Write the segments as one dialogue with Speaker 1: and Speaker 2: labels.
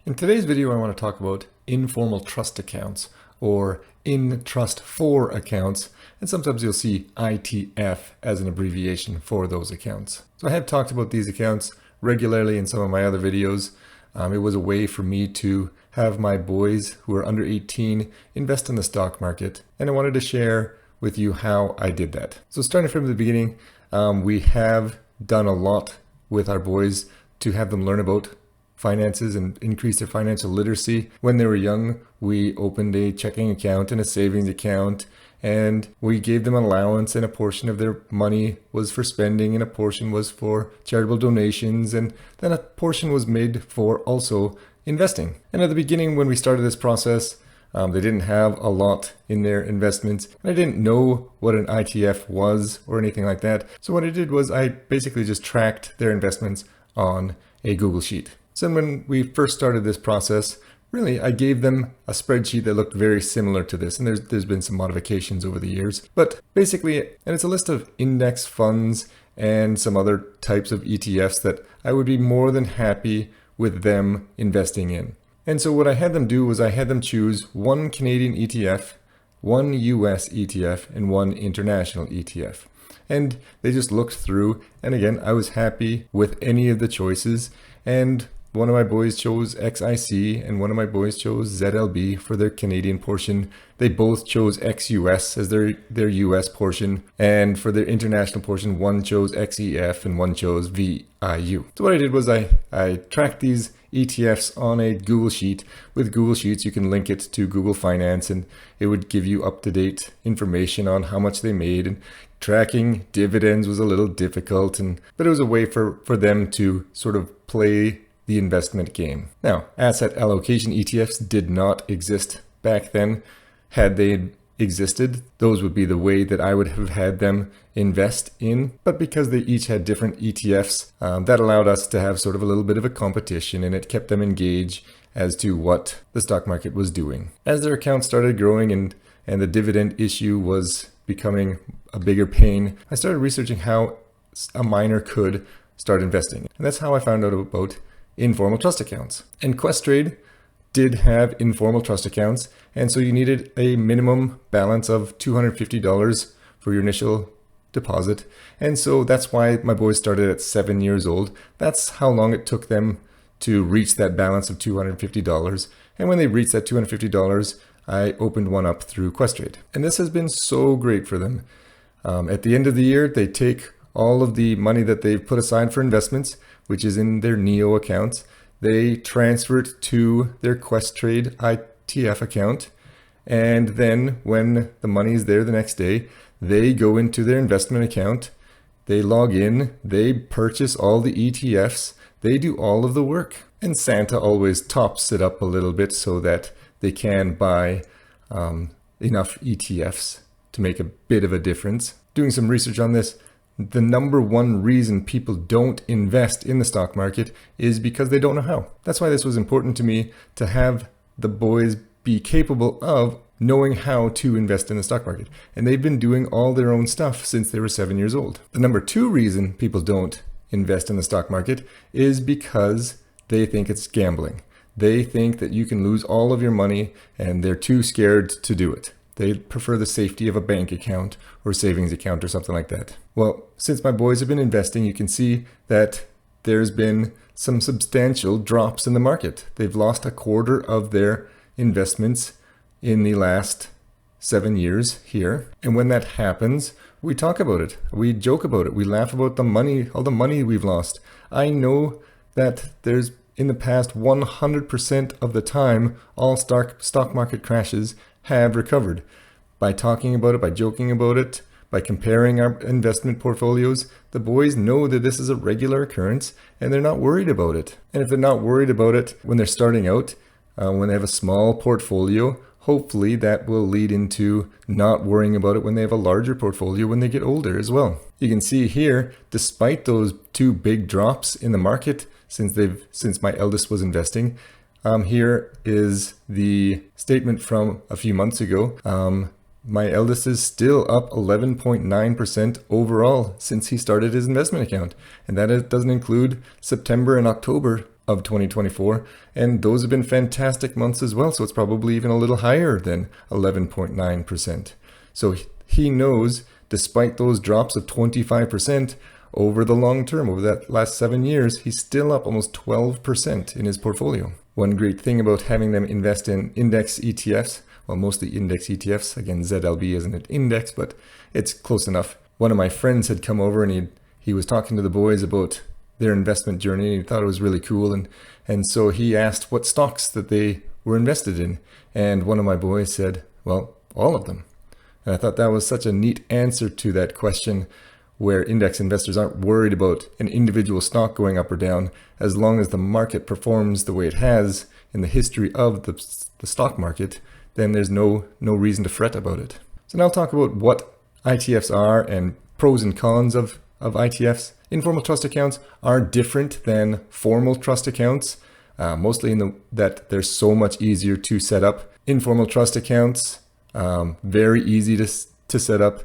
Speaker 1: In today's video, I want to talk about informal trust accounts or in trust for accounts, and sometimes you'll see ITF as an abbreviation for those accounts. So I have talked about these accounts regularly in some of my other videos. It was a way for me to have my boys who are under 18 invest in the stock market, and I wanted to share with you how I did that. So starting from the beginning, we have done a lot with our boys to have them learn about finances and increase their financial literacy. When they were young, we opened a checking account and a savings account, and we gave them an allowance, and a portion of their money was for spending and a portion was for charitable donations, and then a portion was made for also investing. And at the beginning, when we started this process, they didn't have a lot in their investments. I didn't know what an ITF was or anything like that. So what I did was I basically just tracked their investments on a Google Sheet. So when we first started this process, really, I gave them a spreadsheet that looked very similar to this. And there's been some modifications over the years. But basically, and it's a list of index funds and some other types of ETFs that I would be more than happy with them investing in. And so what I had them do was I had them choose one Canadian ETF, one US ETF, and one international ETF. And they just looked through. And again, I was happy with any of the choices. And one of my boys chose XIC and one of my boys chose ZLB for their Canadian portion. They both chose XUS as their US portion. And for their international portion, one chose XEF and one chose VIU. So what I did was I tracked these ETFs on a Google Sheet. With Google Sheets, you can link it to Google Finance and it would give you up-to-date information on how much they made. And tracking dividends was a little difficult, but it was a way for them to sort of play the investment game. Now, asset allocation ETFs did not exist back then. Had they existed, those would be the way that I would have had them invest in. But because they each had different ETFs, that allowed us to have sort of a little bit of a competition, and it kept them engaged as to what the stock market was doing. As their accounts started growing and the dividend issue was becoming a bigger pain, I started researching how a minor could start investing. And that's how I found out about informal trust accounts. And Questrade did have informal trust accounts, and so you needed a minimum balance of $250 for your initial deposit. And so that's why my boys started at 7 years old. That's how long it took them to reach that balance of $250. And when they reached that $250, I opened one up through Questrade. And this has been so great for them. At the end of the year, they take all of the money that they've put aside for investments, which is in their NEO accounts. They transfer it to their Questrade ITF account. And then when the money is there the next day, they go into their investment account, they log in, they purchase all the ETFs, they do all of the work. And Santa always tops it up a little bit so that they can buy enough ETFs to make a bit of a difference. Doing some research on this, the number one reason people don't invest in the stock market is because they don't know how. That's why this was important to me, to have the boys be capable of knowing how to invest in the stock market. And they've been doing all their own stuff since they were 7 years old. The number two reason people don't invest in the stock market is because they think it's gambling. They think that you can lose all of your money and they're too scared to do it. They prefer the safety of a bank account or savings account or something like that. Well, since my boys have been investing, you can see that there's been some substantial drops in the market. They've lost a quarter of their investments in the last 7 years here. And when that happens, we talk about it. We joke about it. We laugh about the money, all the money we've lost. I know that there's in the past 100% of the time, all stock market crashes have recovered. By talking about it, by joking about it, by comparing our investment portfolios, the boys know that this is a regular occurrence and they're not worried about it. And if they're not worried about it when they're starting out, when they have a small portfolio, hopefully that will lead into not worrying about it when they have a larger portfolio when they get older as well. You can see here, despite those two big drops in the market since my eldest was investing, here is the statement from a few months ago. My eldest is still up 11.9% overall since he started his investment account. And that doesn't include September and October of 2024, and those have been fantastic months as well. So it's probably even a little higher than 11.9%. So he knows, despite those drops of 25% over the long term, over that last 7 years, he's still up almost 12% in his portfolio. One great thing about having them invest in index ETFs, well, mostly index ETFs, again, ZLB isn't an index, but it's close enough. One of my friends had come over and he was talking to the boys about their investment journey, and he thought it was really cool. And so he asked what stocks that they were invested in. And one of my boys said, well, all of them. And I thought that was such a neat answer to that question, where index investors aren't worried about an individual stock going up or down. As long as the market performs the way it has in the history of the stock market, then there's no reason to fret about it. So now I'll talk about what ITFs are and pros and cons of ITFs. Informal trust accounts are different than formal trust accounts, mostly in that they're so much easier to set up. Informal trust accounts, very easy to set up,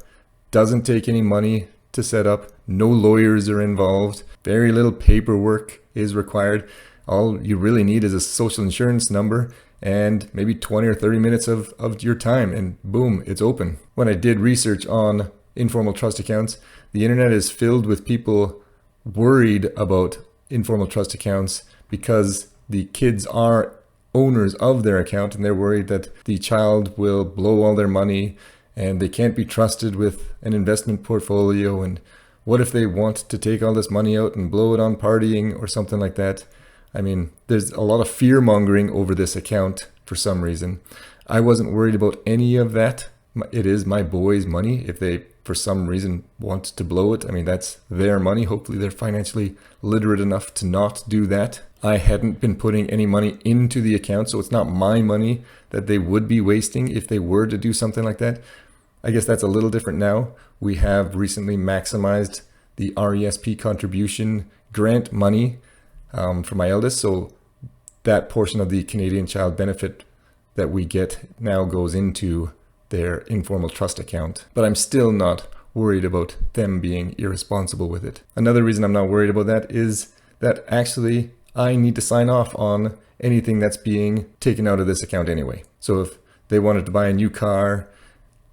Speaker 1: doesn't take any money to set up, no lawyers are involved, very little paperwork is required. All you really need is a social insurance number and maybe 20 or 30 minutes of your time, and boom, it's open. When I did research on informal trust accounts, the internet is filled with people worried about informal trust accounts because the kids are owners of their account and they're worried that the child will blow all their money and they can't be trusted with an investment portfolio. And what if they want to take all this money out and blow it on partying or something like that? I mean, there's a lot of fear mongering over this account for some reason. I wasn't worried about any of that. It is my boys' money. If they, for some reason, want to blow it, I mean, that's their money. Hopefully they're financially literate enough to not do that. I hadn't been putting any money into the account, so it's not my money that they would be wasting if they were to do something like that. I guess that's a little different now. We have recently maximized the RESP contribution grant money for my eldest, so that portion of the Canadian Child Benefit that we get now goes into their informal trust account. But I'm still not worried about them being irresponsible with it. Another reason I'm not worried about that is that actually I need to sign off on anything that's being taken out of this account anyway. So if they wanted to buy a new car,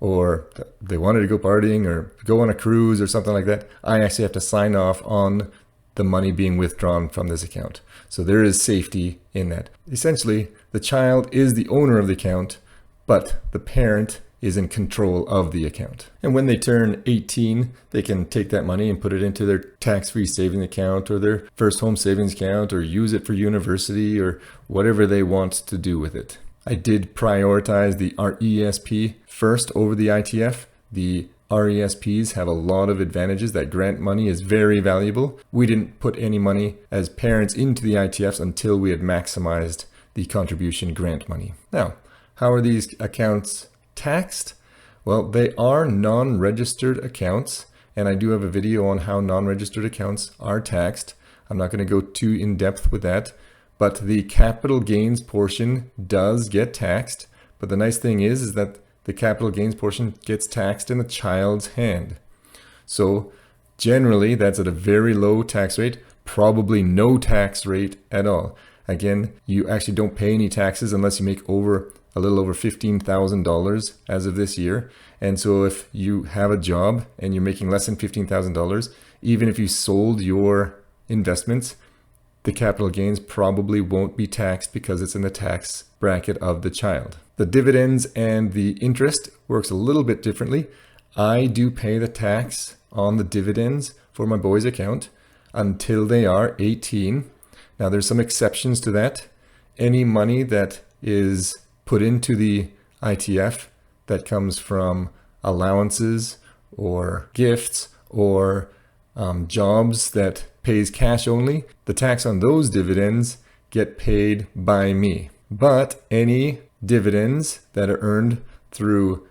Speaker 1: or they wanted to go partying or go on a cruise or something like that, I actually have to sign off on the money being withdrawn from this account. So there is safety in that. Essentially, the child is the owner of the account, but the parent is in control of the account. And when they turn 18, they can take that money and put it into their tax-free savings account or their first home savings account, or use it for university or whatever they want to do with it. I did prioritize the RESP first over the ITF. The RESPs have a lot of advantages. That grant money is very valuable. We didn't put any money as parents into the ITFs until we had maximized the contribution grant money. Now, how are these accounts taxed? Well, they are non-registered accounts, and I do have a video on how non-registered accounts are taxed. I'm not going to go too in depth with that. But the capital gains portion does get taxed. But the nice thing is that the capital gains portion gets taxed in the child's hand. So generally, that's at a very low tax rate, probably no tax rate at all. Again, you actually don't pay any taxes unless you make a little over $15,000 as of this year. And so if you have a job and you're making less than $15,000, even if you sold your investments, the capital gains probably won't be taxed because it's in the tax bracket of the child. The dividends and the interest works a little bit differently. I do pay the tax on the dividends for my boys' account until they are 18. Now there's some exceptions to that. Any money that is put into the ITF that comes from allowances or gifts or jobs that pays cash only, the tax on those dividends get paid by me. But any dividends that are earned through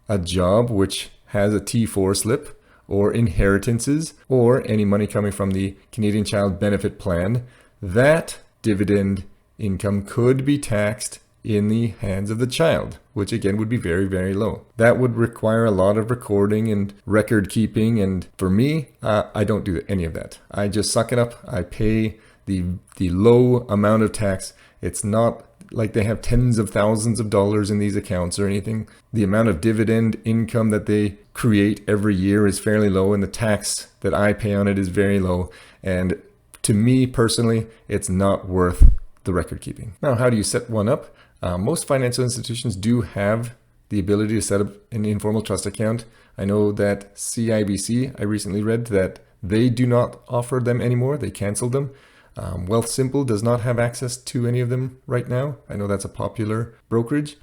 Speaker 1: a job which has a T4 slip, or inheritances, or any money coming from the Canadian Child Benefit Plan, that dividend income could be taxed in the hands of the child, which again would be very, very low. That would require a lot of recording and record keeping, and for me, I don't do any of that. I just suck it up. I pay the low amount of tax. It's not like they have tens of thousands of dollars in these accounts or anything. The amount of dividend income that they create every year is fairly low, and the tax that I pay on it is very low. And to me personally, it's not worth the record keeping. Now, how do you set one up? Most financial institutions do have the ability to set up an informal trust account. I know that CIBC, I recently read that they do not offer them anymore. They canceled them. Wealthsimple does not have access to any of them right now. I know that's a popular brokerage.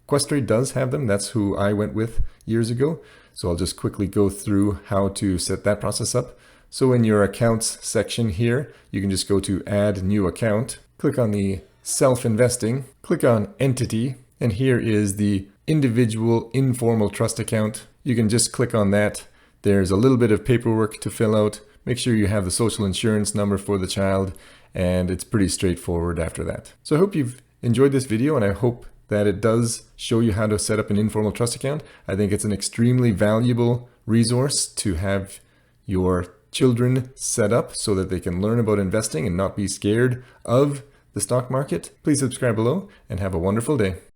Speaker 1: Questrade does have them. That's who I went with years ago. So I'll just quickly go through how to set that process up. So in your accounts section here, you can just go to add new account, click on the self-investing, click on entity, and here is the individual informal trust account. You can just click on that. There's a little bit of paperwork to fill out. Make sure you have the social insurance number for the child, and it's pretty straightforward after that. So I hope you've enjoyed this video, and I hope that it does show you how to set up an informal trust account. I think it's an extremely valuable resource to have your children set up so that they can learn about investing and not be scared of the stock market. Please subscribe below and have a wonderful day.